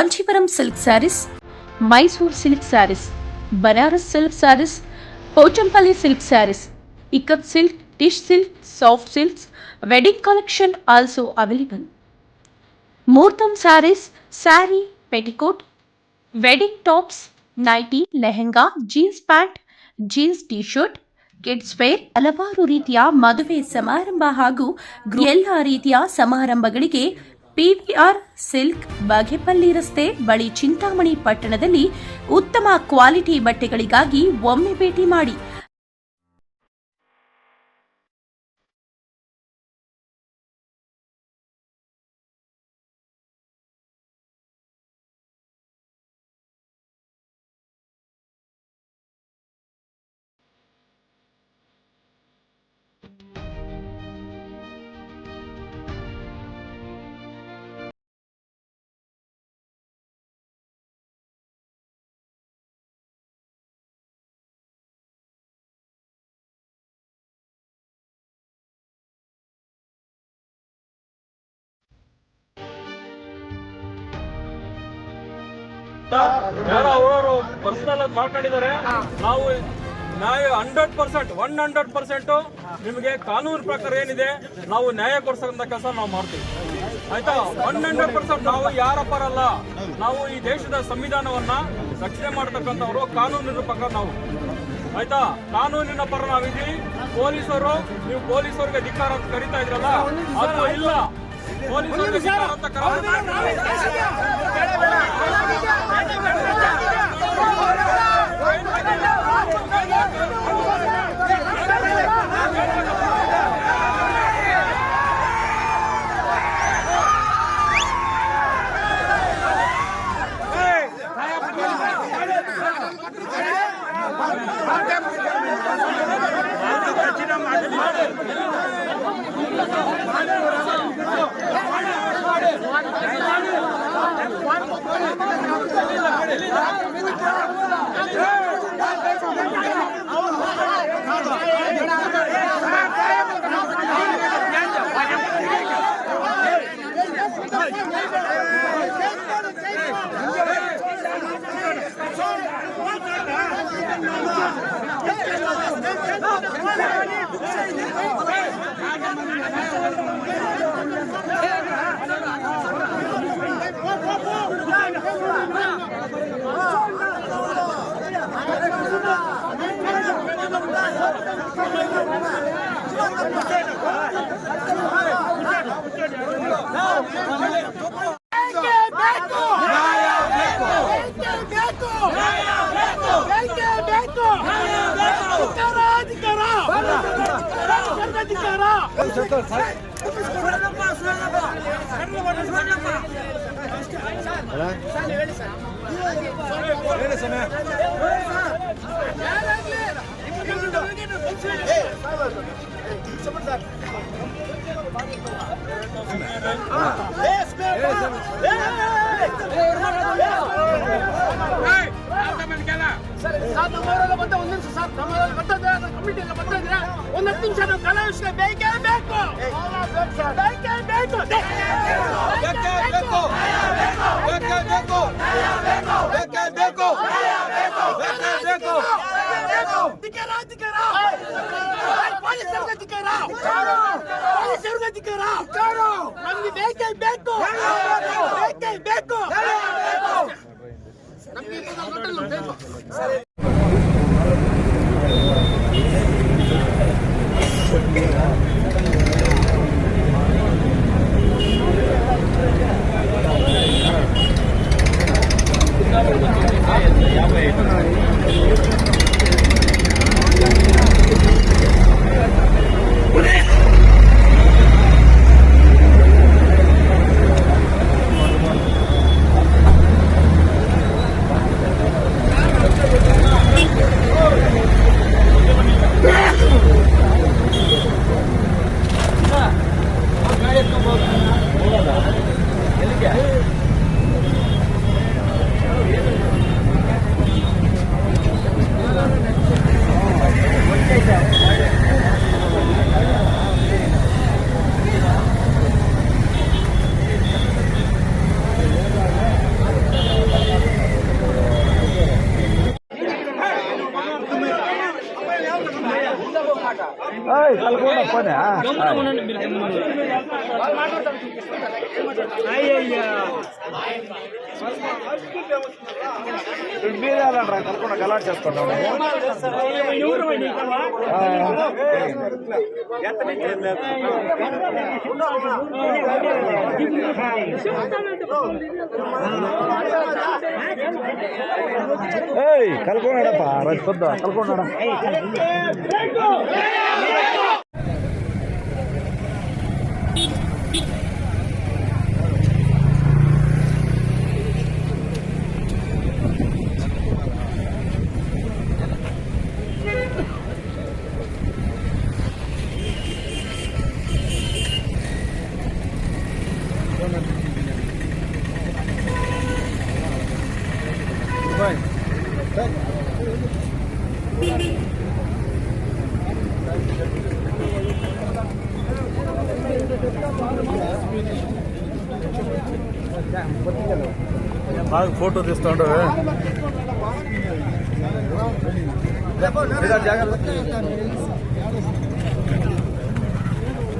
Kanjeevaram silk sarees, Mysuru silk sarees, Banaras silk sarees, Pochampally silk sarees, ikat silk, tissue silk, soft silks, wedding collection also available. Muhurtam sarees, saree, petticoat, wedding tops, nighty, lehenga, jeans pant, jeans t-shirt, kids wear, ಹಲವಾರು ರೀತಿಯ ಮದುವೆ ಸಮಾರಂಭ ಹಾಗೂ ಎಲ್ಲ ರೀತಿಯ ಸಮಾರಂಭಗಳಿಗೆ PVR silk Bagepalli ರಸ್ತೆ ಬಳಿ ಚಿಂತಾಮಣಿ ಪಟ್ಟಣದಲ್ಲಿ ಉತ್ತಮ ಕ್ವಾಲಿಟಿ ಬಟ್ಟೆಗಳಿಗಾಗಿ ಒಮ್ಮೆ ಭೇಟಿ ಮಾಡಿ. ಅವರು ಪರ್ಸನಲ್ ಆಗಿ ಮಾಡ್ಕೊಂಡಿದ್ದಾರೆ. ನಾವು 100% ನಿಮಗೆ ಕಾನೂನು ಪ್ರಕಾರ ಏನಿದೆ ನಾವು ನ್ಯಾಯ ಕೊಡ್ಸಂತ ಕೆಲಸ ನಾವು ಮಾಡ್ತೀವಿ. ಆಯ್ತಾ? 100% ನಾವು ಯಾರ ಪರ ಅಲ್ಲ. ನಾವು ಈ ದೇಶದ ಸಂವಿಧಾನವನ್ನ ರಕ್ಷಣೆ ಮಾಡತಕ್ಕಂಥವ್ರು, ಕಾನೂನಿನ ಪ್ರಕಾರ ನಾವು. ಆಯ್ತಾ? ಕಾನೂನಿನ ಪರ ನಾವಿದ್ದೀವಿ. ಪೊಲೀಸರು, ನೀವು ಪೊಲೀಸರಿಗೆ ಅಧಿಕಾರ ಅಂತ ಕರೀತಾ ಇದ್ರಲ್ಲ, ಅದು ಇಲ್ಲ. ಪೊಲೀಸರಿಗೆ ಅಧಿಕಾರ ಅಂತ కలుపుకుండా గలాట్ చేసుకుంటాం. కలుపుకున్నాడప్ప రైతు పొద్దు కలుపుకున్నాడా. బాగా ఫోటో తీస్తుండే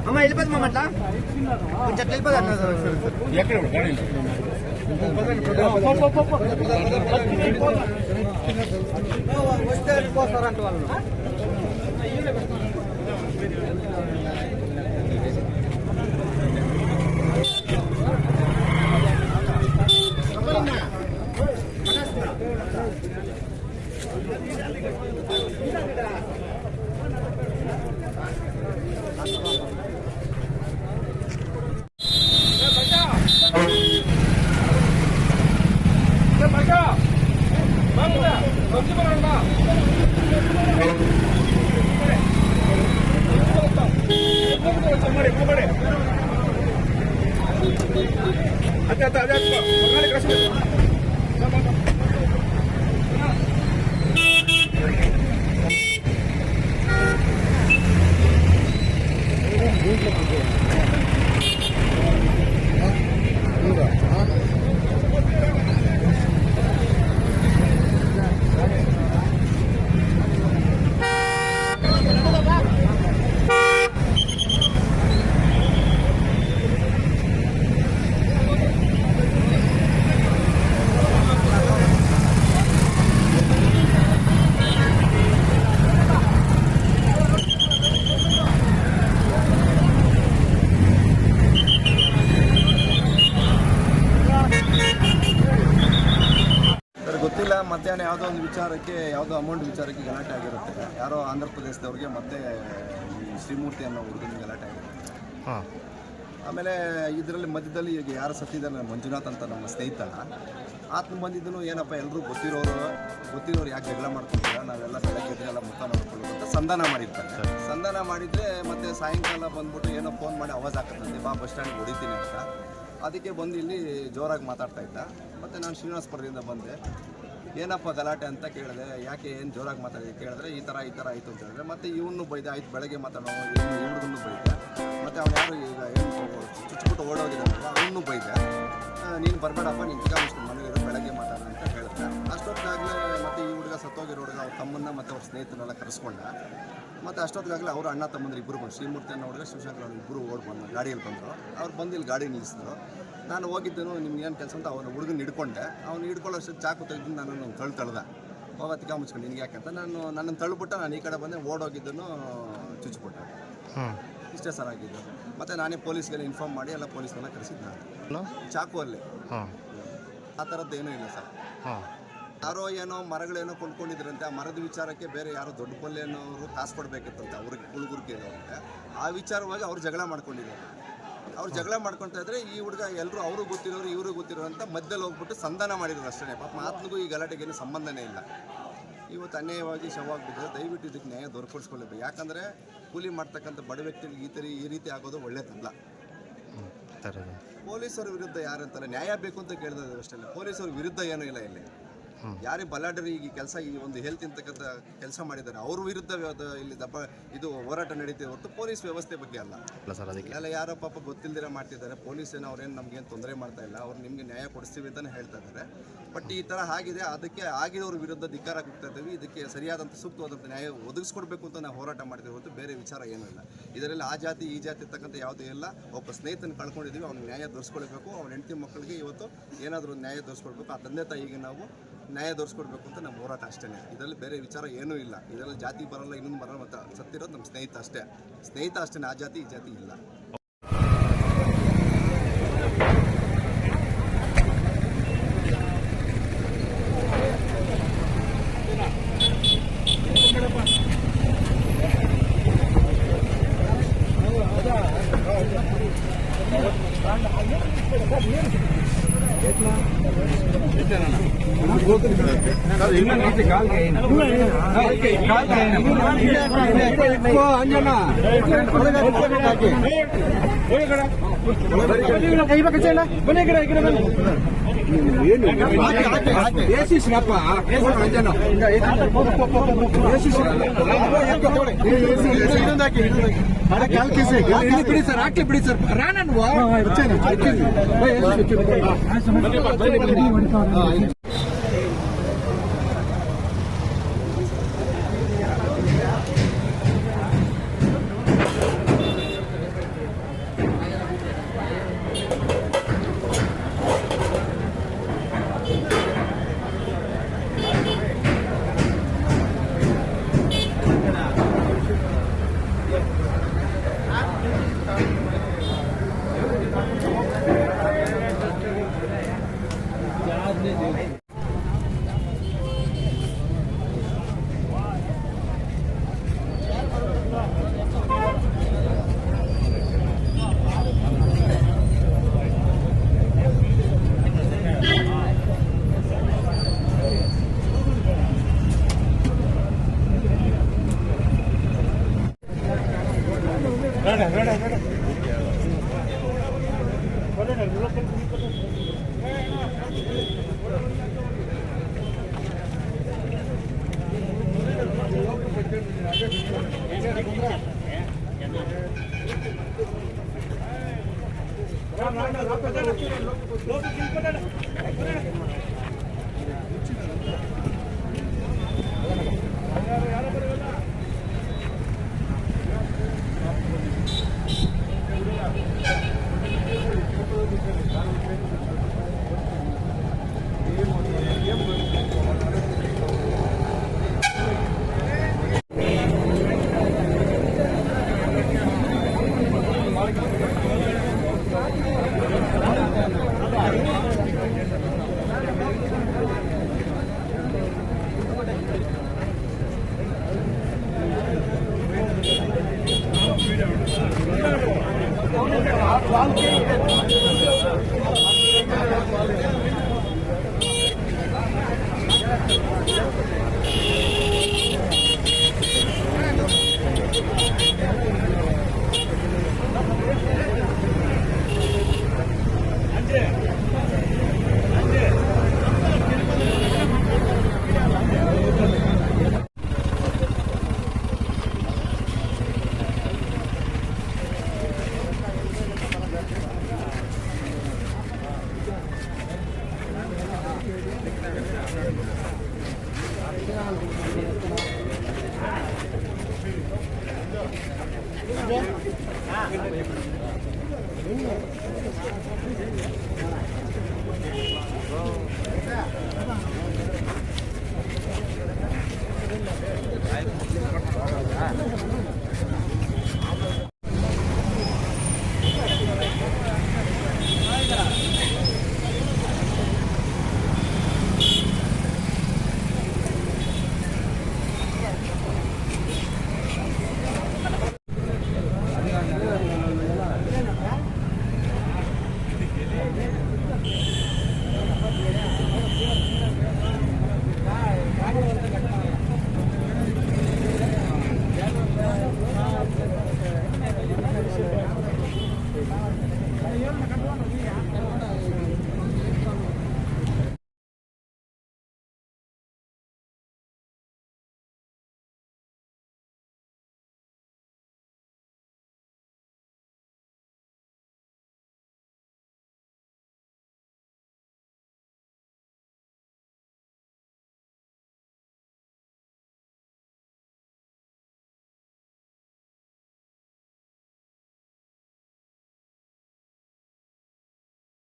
అమ్మ వెళ్ళిపోతుంది అమ్మ అట్లా కొంచెం వెళ్ళిపోదు ఎక్కడ వస్తే వెళ్ళిపోతారంట వాళ్ళు. ಗೊತ್ತಿಲ್ಲ. ಮಧ್ಯಾಹ್ನ ಯಾವುದೋ ಒಂದು ವಿಚಾರಕ್ಕೆ, ಯಾವುದೋ ಅಮೌಂಟ್ ವಿಚಾರಕ್ಕೆ ಗಲಾಟೆ ಆಗಿರುತ್ತೆ. ಯಾರೋ ಆಂಧ್ರ ಪ್ರದೇಶದವ್ರಿಗೆ ಮತ್ತೆ ಶ್ರೀಮೂರ್ತಿ ಅನ್ನೋ ಹುಡುಗನಿಗೆ ಗಲಾಟೆ ಆಗಿರುತ್ತೆ. ಆಮೇಲೆ ಇದರಲ್ಲಿ ಮಧ್ಯದಲ್ಲಿ ಈಗ ಯಾರು ಸತ್ತಿದ್ದಾರೆ, ಮಂಜುನಾಥ್ ಅಂತ ನಮ್ಮ ಸ್ನೇಹಿತ, ಆತ್ಮ ಬಂದಿದ್ದನು ಏನಪ್ಪ ಎಲ್ಲರೂ ಗೊತ್ತಿರೋರು ಯಾಕೆ ಜಗಳ ಮಾಡ್ಕೊಳ್ತೀರ, ನಾವೆಲ್ಲ ಬೆಳಗ್ಗೆಲ್ಲ ಮುಖ ನೋಡ್ಕೊಳ್ಳೋದು ಅಂತ ಸಂಧಾನ ಮಾಡಿರ್ತಾರೆ. ಸಂಧಾನ ಮಾಡಿದರೆ ಮತ್ತೆ ಸಾಯಂಕಾಲ ಬಂದ್ಬಿಟ್ಟು ಏನೋ ಫೋನ್ ಮಾಡಿ ಆವಾಜ್ ಹಾಕತ್ತಂತೆ, ಬಾ ಬಸ್ ಸ್ಟ್ಯಾಂಡ್ಗೆ ಹೊಡಿತೀನಿ ಅಂತ. ಅದಕ್ಕೆ ಬಂದು ಇಲ್ಲಿ ಜೋರಾಗಿ ಮಾತಾಡ್ತಾ ಇದ್ದ. ಮತ್ತು ನಾನು ಶ್ರೀನಿವಾಸಪುರದಿಂದ ಬಂದೆ. ಏನಪ್ಪ ಗಲಾಟೆ ಅಂತ ಕೇಳಿದೆ. ಯಾಕೆ ಏನು ಜೋರಾಗಿ ಮಾತಾಡಿದೆ ಕೇಳಿದ್ರೆ ಈ ಥರ ಆಯಿತು ಅಂತ ಹೇಳಿದ್ರೆ, ಮತ್ತು ಇವನು ಬೈದೆ. ಆಯ್ತು ಬೆಳಗ್ಗೆ ಮಾತಾಡೋ ಇವ್ರಿಗೂ ಬೈದೆ. ಮತ್ತು ಅವ್ನು ಯಾರು ಈಗ ಏನು ಚುಚ್ಚಿಬಿಟ್ಟು ಓಡೋಗಿದ್ದಾನಲ್ಲ ಅವನು ಬೈದೆ. ನೀನು ಬರಬೇಡಪ್ಪ, ನೀನು ಈಗ ಮುಗಿಸ್ಕೊಂಡು ಮನೆಗೆ ಬೆಳಗ್ಗೆ ಮಾತಾಡೋಣ ಅಂತ ಹೇಳಿದೆ. ಅಷ್ಟೊತ್ತಿಗಾಗಲೇ ಮತ್ತು ಈ ಹುಡುಗ ಸತ್ತೋಗಿರೋ ಹುಡುಗ ಅವ್ರ ತಮ್ಮನ್ನ ಮತ್ತು ಅವ್ರ ಸ್ನೇಹಿತರನ್ನೆಲ್ಲ ಕರೆಸ್ಕೊಂಡ. ಮತ್ತು ಅಷ್ಟೊತ್ತಿಗಾಗಲೇ ಅವರು ಅಣ್ಣ ತಮ್ಮಂದ್ರೆ ಇಬ್ಬರು ಬಂದು, ಶ್ರೀಮೂರ್ತಿ ಅನ್ನೋ ಹುಡುಗ ಶಿವಶಂಕರ್ ಅವ್ರು ಇಬ್ಬರು ಬಂದು ಗಾಡಿಯಲ್ಲಿ ಬಂದರು. ಅವ್ರು ಬಂದು ಇಲ್ಲಿ ಗಾಡಿ ನಿಲ್ಲಿಸಿದ್ರು. ನಾನು ಹೋಗಿದ್ದನು, ನಿಮ್ಗೆ ಏನು ಕೆಲಸ ಅಂತ ಅವನು ಹುಡುಗನ ಹಿಡ್ಕೊಂಡೆ. ಅವ್ನು ಹಿಡ್ಕೊಳ್ಳೋಷ್ಟು ಚಾಕು ತೆಗೆದು ನನ್ನನ್ನು ತಳ್ದ. ಹೋಗೋತ್ತಿಗೆ ಮುಚ್ಕೊಂಡು ನಿನ್ಗೆ ಯಾಕಂತ ನನ್ನನ್ನು ತಳ್ಳಿಬಿಟ್ಟು ನಾನು ಈ ಕಡೆ ಬಂದೆ. ಓಡೋಗಿದ್ದನು ಚುಚ್ಚಿಬಿಟ್ಟೆ. ಇಷ್ಟೇ ಸರ್ ಆಗಿದ್ದು. ಮತ್ತು ನಾನೇ ಪೊಲೀಸ್ಗೆಲ್ಲ ಇನ್ಫಾರ್ಮ್ ಮಾಡಿ ಎಲ್ಲ ಪೊಲೀಸ್ನೆಲ್ಲ ಕರೆಸಿದ್ದು. ನಾನು ಚಾಕು ಅಲ್ಲಿ ಆ ಥರದ್ದು ಏನೂ ಇಲ್ಲ ಸರ್. ಯಾರೋ ಏನೋ ಮರಗಳೇನೋ ಕೊಂಡ್ಕೊಂಡಿದ್ರಂತೆ. ಆ ಮರದ ವಿಚಾರಕ್ಕೆ ಬೇರೆ ಯಾರೋ ದೊಡ್ಡ ಪಲ್ಲೆನವರು ಕಾಸು ಕೊಡಬೇಕಿತ್ತಂತೆ ಅವ್ರಿಗೆ, ಹುಡುಗರಿಗೆ. ಆ ವಿಚಾರವಾಗಿ ಅವ್ರು ಜಗಳ ಮಾಡ್ಕೊಂಡಿದ್ದಾರೆ. ಅವ್ರು ಜಗಳ ಮಾಡ್ಕೊತಾ ಇದ್ರೆ ಈ ಹುಡುಗ ಎಲ್ಲರೂ ಅವರು ಗೊತ್ತಿರೋರು ಇವರು ಗೊತ್ತಿರೋ ಅಂತ ಮಧ್ಯದಲ್ಲಿ ಹೋಗ್ಬಿಟ್ಟು ಸಂಧಾನ ಮಾಡಿರೋರು ಅಷ್ಟೇ. ಪಾಪ ಆತ್ಮಗೂ ಈ ಗಲಾಟೆಗೇನು ಸಂಬಂಧನೇ ಇಲ್ಲ. ಇವತ್ತು ಅನ್ಯಾಯವಾಗಿ ಶವವಾಗಿಬಿಟ್ಟಿದೆ. ದಯವಿಟ್ಟು ಇದಕ್ಕೆ ನ್ಯಾಯ ದೊರಕಿಸ್ಕೊಳ್ಳಬೇಕು. ಯಾಕಂದರೆ ಕೂಲಿ ಮಾಡ್ತಕ್ಕಂಥ ಬಡ ವ್ಯಕ್ತಿಗಳಿಗೆ ಈ ರೀತಿ ಆಗೋದು ಒಳ್ಳೇದಲ್ಲ. ಪೊಲೀಸರ ವಿರುದ್ಧ ಯಾರಂತಾರೆ ನ್ಯಾಯ ಬೇಕು ಅಂತ ಕೇಳಿದ್ರೆ ಅಷ್ಟೇ. ಪೊಲೀಸರ ವಿರುದ್ಧ ಏನೂ ಇಲ್ಲ ಇಲ್ಲಿ. ಯಾರೇ ಬಲಾಢ್ಯರು ಈ ಕೆಲಸ ಈ ಒಂದು ಹೆಲ್ತ್ ಇಂತಕ್ಕಂಥ ಕೆಲಸ ಮಾಡಿದ್ದಾರೆ ಅವ್ರ ವಿರುದ್ಧ ಇಲ್ಲಿ ಇದು ಹೋರಾಟ ನಡೀತಿದೆ ಹೊರತು ಪೊಲೀಸ್ ವ್ಯವಸ್ಥೆ ಬಗ್ಗೆ ಅಲ್ಲ ಸರ್. ಅದಕ್ಕೆ ಎಲ್ಲ ಯಾರೋ ಪಾಪ ಗೊತ್ತಿಲ್ದಿರ ಮಾಡ್ತಿದ್ದಾರೆ. ಪೊಲೀಸ್ ಏನೋ ಅವ್ರೇನು ನಮ್ಗೇನು ತೊಂದರೆ ಮಾಡ್ತಾ ಇಲ್ಲ, ಅವ್ರು ನಿಮಗೆ ನ್ಯಾಯ ಕೊಡಿಸ್ತೀವಿ ಅಂತಲೇ ಹೇಳ್ತಾ ಇದ್ದಾರೆ. ಬಟ್ ಈ ಥರ ಆಗಿದೆ, ಅದಕ್ಕೆ ಆಗಿರೋರ ವಿರುದ್ಧ ಧಿಕ್ಕಾರ ಕೂಗ್ತಾ ಇದ್ದೀವಿ. ಇದಕ್ಕೆ ಸರಿಯಾದಂಥ ಸೂಕ್ತವಾದಂಥ ನ್ಯಾಯ ಒದಗಿಸ್ಕೊಡ್ಬೇಕು ಅಂತ ನಾವು ಹೋರಾಟ ಮಾಡ್ತೀವಿ ಹೊರತು ಬೇರೆ ವಿಚಾರ ಏನೂ ಇಲ್ಲ. ಇದರಲ್ಲಿ ಆ ಜಾತಿ ಈ ಜಾತಿ ಇರ್ತಕ್ಕಂಥ ಯಾವುದೂ ಇಲ್ಲ. ಒಬ್ಬ ಸ್ನೇಹಿತನ ಕಳ್ಕೊಂಡಿದ್ದೀವಿ, ಅವ್ನಿಗೆ ನ್ಯಾಯ ದೊರಸ್ಕೊಳ್ಬೇಕು. ಅವ್ನ ಹೆಂಡತಿ ಮಕ್ಕಳಿಗೆ ಇವತ್ತು ಏನಾದರೂ ನ್ಯಾಯ ದೊರಸ್ಕೊಡ್ಬೇಕು. ಆ ತಂದೆ ತಾಯಿಗೆ ನಾವು ನ್ಯಾಯ ದೊರಸ್ಕೊಡ್ಬೇಕು ಅಂತ ನಮ್ಮ ಹೋರಾಟ ಅಷ್ಟೇ. ಇದರಲ್ಲಿ ಬೇರೆ ವಿಚಾರ ಏನೂ ಇಲ್ಲ. ಇದರಲ್ಲಿ ಜಾತಿ ಬರಲ್ಲ, ಇನ್ನೊಂದು ಬರಲ್ಲ. ಮತ್ತು ಸತ್ತಿರೋದು ನಮ್ಮ ಸ್ನೇಹಿತ ಅಷ್ಟೇ, ಆ ಜಾತಿ ಈ ಜಾತಿ ಇಲ್ಲ. ಬಿಡಿ ಸರ್ ರಾನನ್ವ